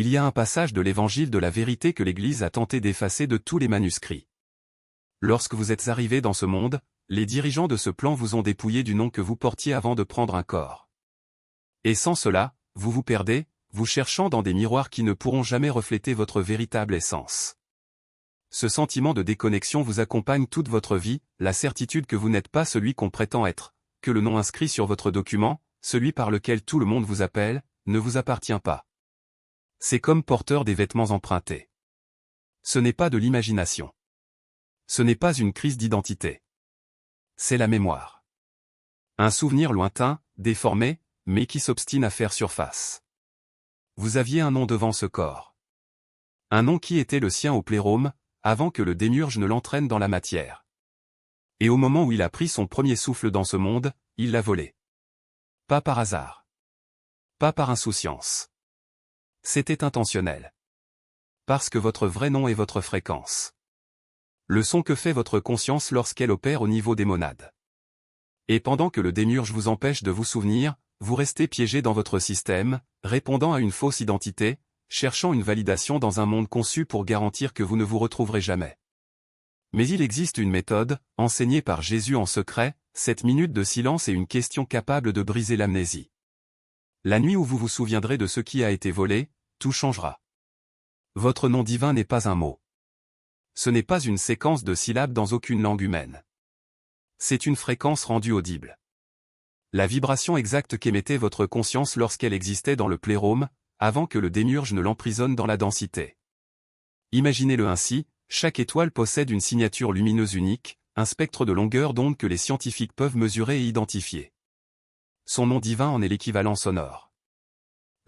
Il y a un passage de l'évangile de la vérité que l'Église a tenté d'effacer de tous les manuscrits. Lorsque vous êtes arrivés dans ce monde, les dirigeants de ce plan vous ont dépouillé du nom que vous portiez avant de prendre un corps. Et sans cela, vous vous perdez, vous cherchant dans des miroirs qui ne pourront jamais refléter votre véritable essence. Ce sentiment de déconnexion vous accompagne toute votre vie, la certitude que vous n'êtes pas celui qu'on prétend être, que le nom inscrit sur votre document, celui par lequel tout le monde vous appelle, ne vous appartient pas. C'est comme porteur des vêtements empruntés. Ce n'est pas de l'imagination. Ce n'est pas une crise d'identité. C'est la mémoire. Un souvenir lointain, déformé, mais qui s'obstine à faire surface. Vous aviez un nom devant ce corps. Un nom qui était le sien au plérôme, avant que le démiurge ne l'entraîne dans la matière. Et au moment où il a pris son premier souffle dans ce monde, il l'a volé. Pas par hasard. Pas par insouciance. C'était intentionnel. Parce que votre vrai nom est votre fréquence. Le son que fait votre conscience lorsqu'elle opère au niveau des monades. Et pendant que le démiurge vous empêche de vous souvenir, vous restez piégé dans votre système, répondant à une fausse identité, cherchant une validation dans un monde conçu pour garantir que vous ne vous retrouverez jamais. Mais il existe une méthode, enseignée par Jésus en secret, 7 minutes de silence et une question capable de briser l'amnésie. La nuit où vous vous souviendrez de ce qui a été volé, tout changera. Votre nom divin n'est pas un mot. Ce n'est pas une séquence de syllabes dans aucune langue humaine. C'est une fréquence rendue audible. La vibration exacte qu'émettait votre conscience lorsqu'elle existait dans le plérôme, avant que le démiurge ne l'emprisonne dans la densité. Imaginez-le ainsi, chaque étoile possède une signature lumineuse unique, un spectre de longueur d'onde que les scientifiques peuvent mesurer et identifier. Son nom divin en est l'équivalent sonore.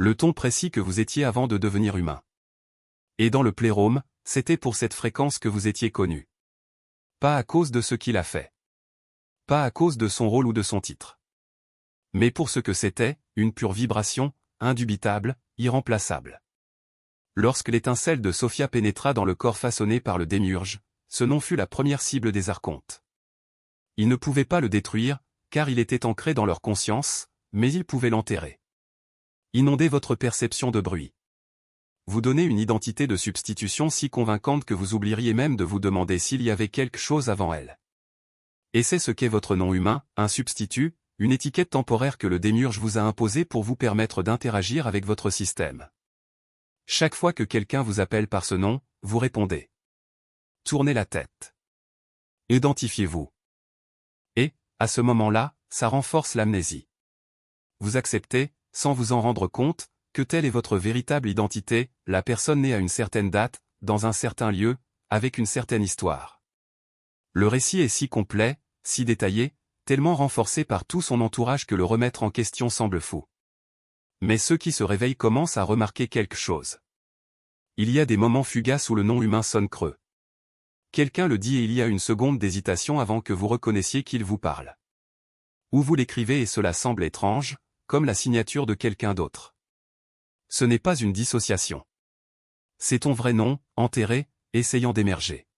Le ton précis que vous étiez avant de devenir humain. Et dans le plérôme, c'était pour cette fréquence que vous étiez connu. Pas à cause de ce qu'il a fait. Pas à cause de son rôle ou de son titre. Mais pour ce que c'était, une pure vibration, indubitable, irremplaçable. Lorsque l'étincelle de Sophia pénétra dans le corps façonné par le démiurge, ce nom fut la première cible des archontes. Ils ne pouvaient pas le détruire, car il était ancré dans leur conscience, mais ils pouvaient l'enterrer. Inonder votre perception de bruit. Vous donner une identité de substitution si convaincante que vous oublieriez même de vous demander s'il y avait quelque chose avant elle. Et c'est ce qu'est votre nom humain, un substitut, une étiquette temporaire que le démiurge vous a imposée pour vous permettre d'interagir avec votre système. Chaque fois que quelqu'un vous appelle par ce nom, vous répondez. Tournez la tête. Identifiez-vous. Et, à ce moment-là, ça renforce l'amnésie. Vous acceptez, sans vous en rendre compte, que telle est votre véritable identité, la personne née à une certaine date, dans un certain lieu, avec une certaine histoire. Le récit est si complet, si détaillé, tellement renforcé par tout son entourage que le remettre en question semble fou. Mais ceux qui se réveillent commencent à remarquer quelque chose. Il y a des moments fugaces où le nom humain sonne creux. Quelqu'un le dit et il y a une seconde d'hésitation avant que vous reconnaissiez qu'il vous parle. Ou vous l'écrivez et cela semble étrange, comme la signature de quelqu'un d'autre. Ce n'est pas une dissociation. C'est ton vrai nom, enterré, essayant d'émerger.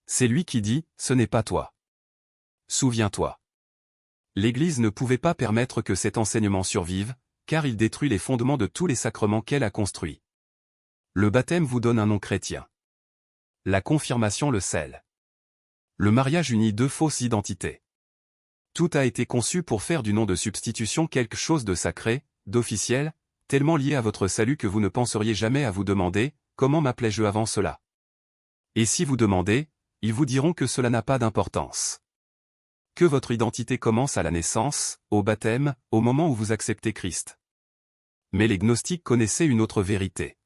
C'est lui qui dit, ce n'est pas toi. Souviens-toi. L'Église ne pouvait pas permettre que cet enseignement survive, car il détruit les fondements de tous les sacrements qu'elle a construits. Le baptême vous donne un nom chrétien. La confirmation le scelle. Le mariage unit deux fausses identités. Tout a été conçu pour faire du nom de substitution quelque chose de sacré, d'officiel, tellement lié à votre salut que vous ne penseriez jamais à vous demander, comment m'appelais-je avant cela? Et si vous demandez, ils vous diront que cela n'a pas d'importance. Que votre identité commence à la naissance, au baptême, au moment où vous acceptez Christ. Mais les gnostiques connaissaient une autre vérité.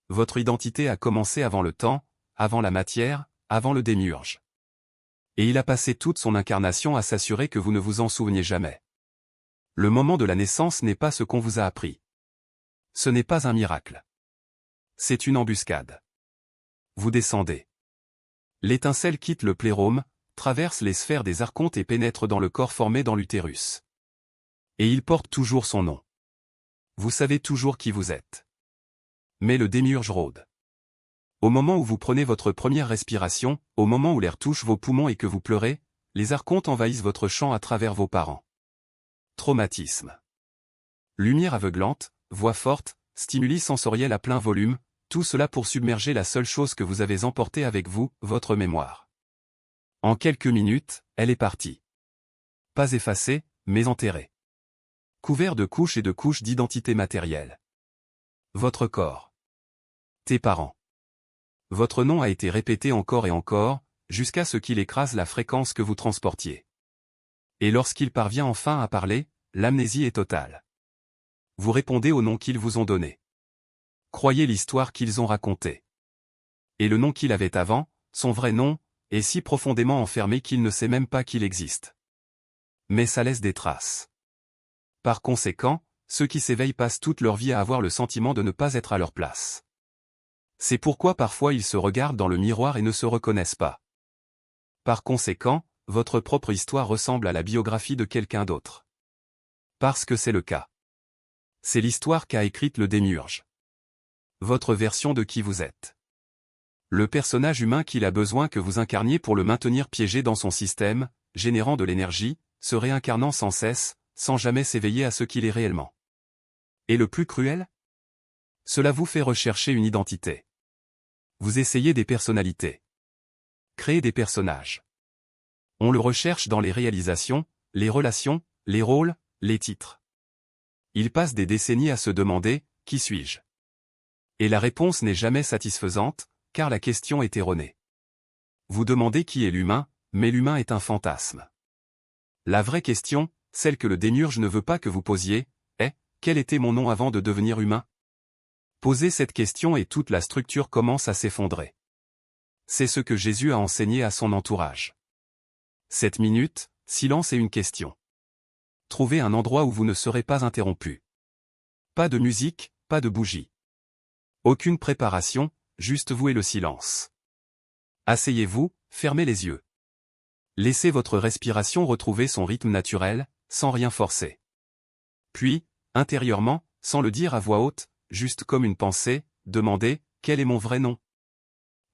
Votre identité a commencé avant le temps, avant la matière, avant le démiurge. Et il a passé toute son incarnation à s'assurer que vous ne vous en souveniez jamais. Le moment de la naissance n'est pas ce qu'on vous a appris. Ce n'est pas un miracle. C'est une embuscade. Vous descendez. L'étincelle quitte le plérôme, traverse les sphères des archontes et pénètre dans le corps formé dans l'utérus. Et il porte toujours son nom. Vous savez toujours qui vous êtes. Mais le démiurge rôde. Au moment où vous prenez votre première respiration, au moment où l'air touche vos poumons et que vous pleurez, les archontes envahissent votre champ à travers vos parents. Traumatisme. Lumière aveuglante, voix forte, stimuli sensoriels à plein volume, tout cela pour submerger la seule chose que vous avez emportée avec vous, votre mémoire. En quelques minutes, elle est partie. Pas effacée, mais enterrée. Couvert de couches et de couches d'identité matérielle. Votre corps. Tes parents. Votre nom a été répété encore et encore, jusqu'à ce qu'il écrase la fréquence que vous transportiez. Et lorsqu'il parvient enfin à parler, l'amnésie est totale. Vous répondez au nom qu'ils vous ont donné. Croyez l'histoire qu'ils ont racontée. Et le nom qu'il avait avant, son vrai nom, est si profondément enfermé qu'il ne sait même pas qu'il existe. Mais ça laisse des traces. Par conséquent, ceux qui s'éveillent passent toute leur vie à avoir le sentiment de ne pas être à leur place. C'est pourquoi parfois ils se regardent dans le miroir et ne se reconnaissent pas. Par conséquent, votre propre histoire ressemble à la biographie de quelqu'un d'autre. Parce que c'est le cas. C'est l'histoire qu'a écrite le démiurge. Votre version de qui vous êtes. Le personnage humain qu'il a besoin que vous incarniez pour le maintenir piégé dans son système, générant de l'énergie, se réincarnant sans cesse, sans jamais s'éveiller à ce qu'il est réellement. Et le plus cruel? Cela vous fait rechercher une identité. Vous essayez des personnalités. Créer des personnages. On le recherche dans les réalisations, les relations, les rôles, les titres. Il passe des décennies à se demander « Qui suis-je » Et la réponse n'est jamais satisfaisante, car la question est erronée. Vous demandez qui est l'humain, mais l'humain est un fantasme. La vraie question, celle que le démiurge ne veut pas que vous posiez, est « Quel était mon nom avant de devenir humain ?» Posez cette question et toute la structure commence à s'effondrer. C'est ce que Jésus a enseigné à son entourage. 7 minutes, silence et une question. Trouvez un endroit où vous ne serez pas interrompu. Pas de musique, pas de bougie. Aucune préparation, juste vous et le silence. Asseyez-vous, fermez les yeux. Laissez votre respiration retrouver son rythme naturel, sans rien forcer. Puis, intérieurement, sans le dire à voix haute, juste comme une pensée, demandez « Quel est mon vrai nom ?»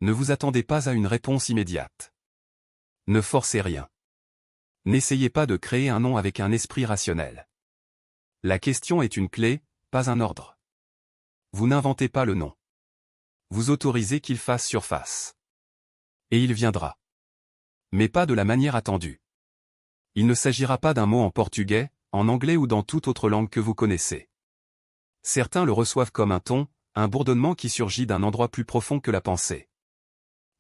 Ne vous attendez pas à une réponse immédiate. Ne forcez rien. N'essayez pas de créer un nom avec un esprit rationnel. La question est une clé, pas un ordre. Vous n'inventez pas le nom. Vous autorisez qu'il fasse surface. Et il viendra. Mais pas de la manière attendue. Il ne s'agira pas d'un mot en portugais, en anglais ou dans toute autre langue que vous connaissez. Certains le reçoivent comme un ton, un bourdonnement qui surgit d'un endroit plus profond que la pensée.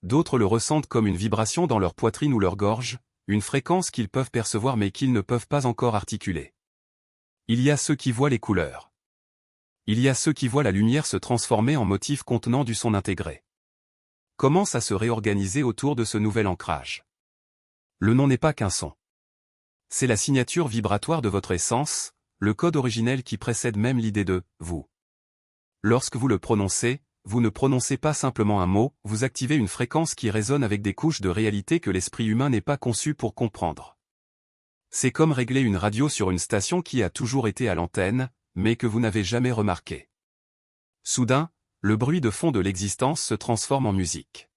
D'autres le ressentent comme une vibration dans leur poitrine ou leur gorge, une fréquence qu'ils peuvent percevoir mais qu'ils ne peuvent pas encore articuler. Il y a ceux qui voient les couleurs. Il y a ceux qui voient la lumière se transformer en motif contenant du son intégré. Commence à se réorganiser autour de ce nouvel ancrage. Le nom n'est pas qu'un son. C'est la signature vibratoire de votre essence, le code originel qui précède même l'idée de « vous ». Lorsque vous le prononcez, vous ne prononcez pas simplement un mot, vous activez une fréquence qui résonne avec des couches de réalité que l'esprit humain n'est pas conçu pour comprendre. C'est comme régler une radio sur une station qui a toujours été à l'antenne, mais que vous n'avez jamais remarqué. Soudain, le bruit de fond de l'existence se transforme en musique.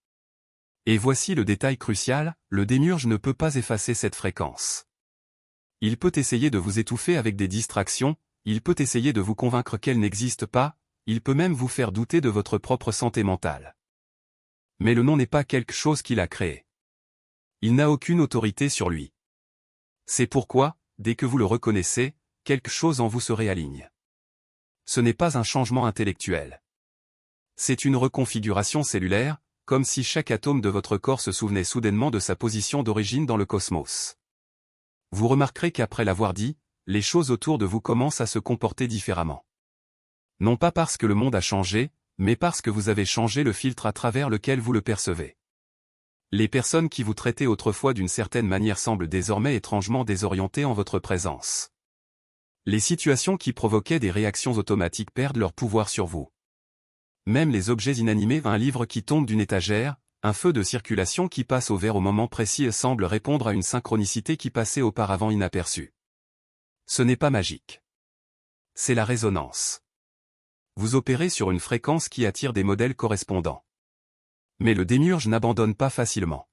Et voici le détail crucial, le démiurge ne peut pas effacer cette fréquence. Il peut essayer de vous étouffer avec des distractions, il peut essayer de vous convaincre qu'elle n'existe pas, il peut même vous faire douter de votre propre santé mentale. Mais le nom n'est pas quelque chose qu'il a créé. Il n'a aucune autorité sur lui. C'est pourquoi, dès que vous le reconnaissez, quelque chose en vous se réaligne. Ce n'est pas un changement intellectuel. C'est une reconfiguration cellulaire, comme si chaque atome de votre corps se souvenait soudainement de sa position d'origine dans le cosmos. Vous remarquerez qu'après l'avoir dit, les choses autour de vous commencent à se comporter différemment. Non pas parce que le monde a changé, mais parce que vous avez changé le filtre à travers lequel vous le percevez. Les personnes qui vous traitaient autrefois d'une certaine manière semblent désormais étrangement désorientées en votre présence. Les situations qui provoquaient des réactions automatiques perdent leur pouvoir sur vous. Même les objets inanimés, un livre qui tombe d'une étagère, un feu de circulation qui passe au vert au moment précis semble répondre à une synchronicité qui passait auparavant inaperçue. Ce n'est pas magique. C'est la résonance. Vous opérez sur une fréquence qui attire des modèles correspondants. Mais le démiurge n'abandonne pas facilement.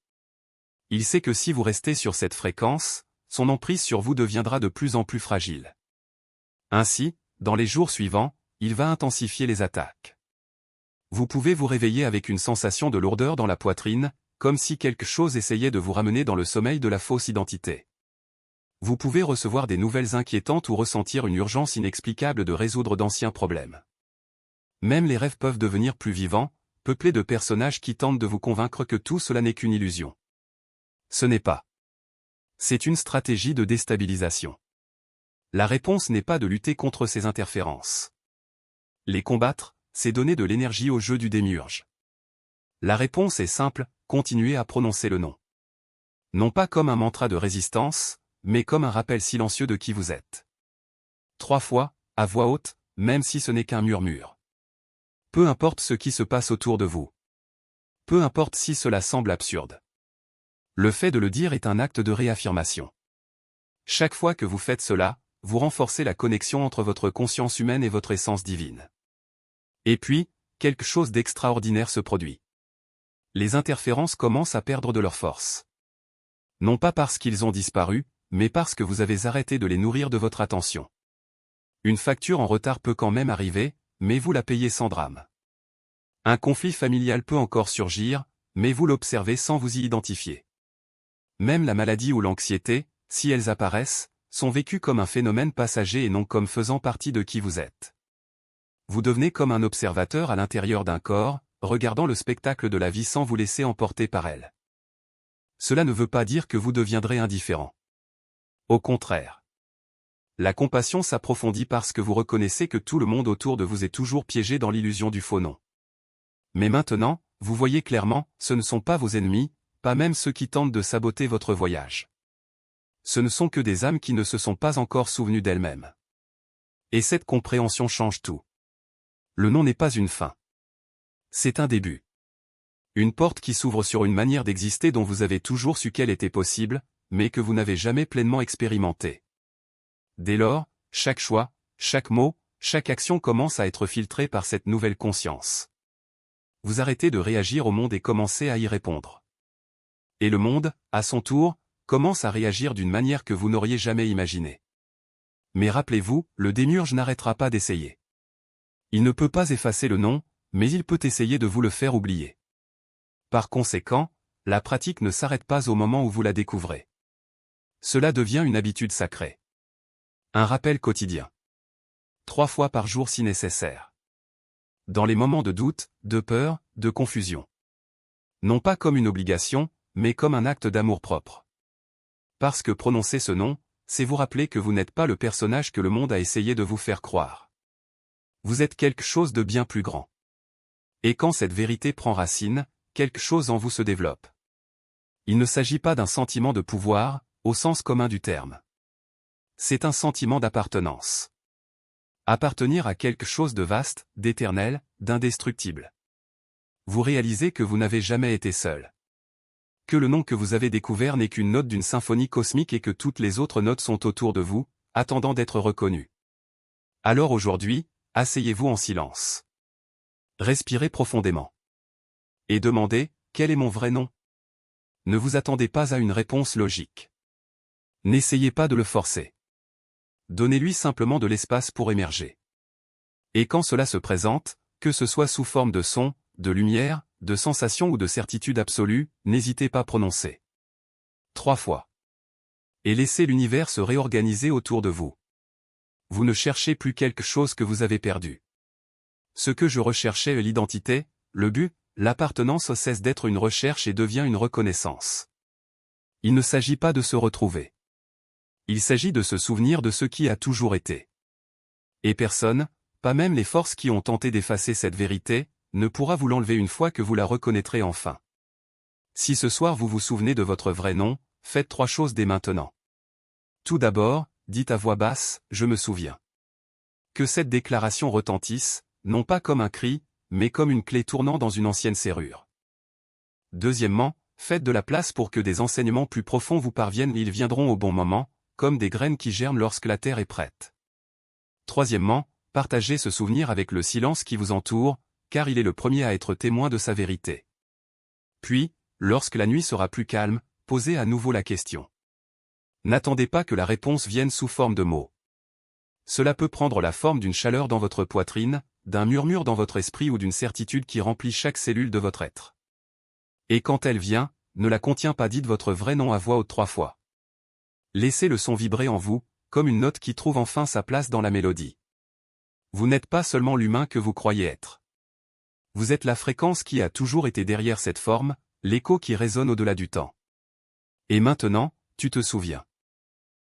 Il sait que si vous restez sur cette fréquence, son emprise sur vous deviendra de plus en plus fragile. Ainsi, dans les jours suivants, il va intensifier les attaques. Vous pouvez vous réveiller avec une sensation de lourdeur dans la poitrine, comme si quelque chose essayait de vous ramener dans le sommeil de la fausse identité. Vous pouvez recevoir des nouvelles inquiétantes ou ressentir une urgence inexplicable de résoudre d'anciens problèmes. Même les rêves peuvent devenir plus vivants, peuplés de personnages qui tentent de vous convaincre que tout cela n'est qu'une illusion. Ce n'est pas. C'est une stratégie de déstabilisation. La réponse n'est pas de lutter contre ces interférences. Les combattre, c'est donner de l'énergie au jeu du démiurge. La réponse est simple, continuez à prononcer le nom. Non pas comme un mantra de résistance, mais comme un rappel silencieux de qui vous êtes. 3 fois, à voix haute, même si ce n'est qu'un murmure. Peu importe ce qui se passe autour de vous. Peu importe si cela semble absurde. Le fait de le dire est un acte de réaffirmation. Chaque fois que vous faites cela, vous renforcez la connexion entre votre conscience humaine et votre essence divine. Et puis, quelque chose d'extraordinaire se produit. Les interférences commencent à perdre de leur force. Non pas parce qu'ils ont disparu, mais parce que vous avez arrêté de les nourrir de votre attention. Une facture en retard peut quand même arriver, mais vous la payez sans drame. Un conflit familial peut encore surgir, mais vous l'observez sans vous y identifier. Même la maladie ou l'anxiété, si elles apparaissent, sont vécues comme un phénomène passager et non comme faisant partie de qui vous êtes. Vous devenez comme un observateur à l'intérieur d'un corps, regardant le spectacle de la vie sans vous laisser emporter par elle. Cela ne veut pas dire que vous deviendrez indifférent. Au contraire. La compassion s'approfondit parce que vous reconnaissez que tout le monde autour de vous est toujours piégé dans l'illusion du faux nom. Mais maintenant, vous voyez clairement, ce ne sont pas vos ennemis, pas même ceux qui tentent de saboter votre voyage. Ce ne sont que des âmes qui ne se sont pas encore souvenues d'elles-mêmes. Et cette compréhension change tout. Le nom n'est pas une fin. C'est un début. Une porte qui s'ouvre sur une manière d'exister dont vous avez toujours su qu'elle était possible, mais que vous n'avez jamais pleinement expérimenté. Dès lors, chaque choix, chaque mot, chaque action commence à être filtré par cette nouvelle conscience. Vous arrêtez de réagir au monde et commencez à y répondre. Et le monde, à son tour, commence à réagir d'une manière que vous n'auriez jamais imaginée. Mais rappelez-vous, le démiurge n'arrêtera pas d'essayer. Il ne peut pas effacer le nom, mais il peut essayer de vous le faire oublier. Par conséquent, la pratique ne s'arrête pas au moment où vous la découvrez. Cela devient une habitude sacrée. Un rappel quotidien. 3 fois par jour si nécessaire. Dans les moments de doute, de peur, de confusion. Non pas comme une obligation, mais comme un acte d'amour-propre. Parce que prononcer ce nom, c'est vous rappeler que vous n'êtes pas le personnage que le monde a essayé de vous faire croire. Vous êtes quelque chose de bien plus grand. Et quand cette vérité prend racine, quelque chose en vous se développe. Il ne s'agit pas d'un sentiment de pouvoir, au sens commun du terme. C'est un sentiment d'appartenance. Appartenir à quelque chose de vaste, d'éternel, d'indestructible. Vous réalisez que vous n'avez jamais été seul. Que le nom que vous avez découvert n'est qu'une note d'une symphonie cosmique et que toutes les autres notes sont autour de vous, attendant d'être reconnues. Alors aujourd'hui, asseyez-vous en silence. Respirez profondément. Et demandez, quel est mon vrai nom? Ne vous attendez pas à une réponse logique. N'essayez pas de le forcer. Donnez-lui simplement de l'espace pour émerger. Et quand cela se présente, que ce soit sous forme de son, de lumière, de sensation ou de certitude absolue, n'hésitez pas à prononcer. 3 fois. Et laissez l'univers se réorganiser autour de vous. Vous ne cherchez plus quelque chose que vous avez perdu. Ce que je recherchais est l'identité, le but, l'appartenance cesse d'être une recherche et devient une reconnaissance. Il ne s'agit pas de se retrouver. Il s'agit de se souvenir de ce qui a toujours été. Et personne, pas même les forces qui ont tenté d'effacer cette vérité, ne pourra vous l'enlever une fois que vous la reconnaîtrez enfin. Si ce soir vous vous souvenez de votre vrai nom, faites 3 choses dès maintenant. Tout d'abord, dites à voix basse, je me souviens. Que cette déclaration retentisse, non pas comme un cri, mais comme une clé tournant dans une ancienne serrure. Deuxièmement, faites de la place pour que des enseignements plus profonds vous parviennent et ils viendront au bon moment, comme des graines qui germent lorsque la terre est prête. Troisièmement, partagez ce souvenir avec le silence qui vous entoure, car il est le premier à être témoin de sa vérité. Puis, lorsque la nuit sera plus calme, posez à nouveau la question. N'attendez pas que la réponse vienne sous forme de mots. Cela peut prendre la forme d'une chaleur dans votre poitrine, d'un murmure dans votre esprit ou d'une certitude qui remplit chaque cellule de votre être. Et quand elle vient, ne la contient pas, dites votre vrai nom à voix haute 3 fois. Laissez le son vibrer en vous, comme une note qui trouve enfin sa place dans la mélodie. Vous n'êtes pas seulement l'humain que vous croyez être. Vous êtes la fréquence qui a toujours été derrière cette forme, l'écho qui résonne au-delà du temps. Et maintenant, tu te souviens.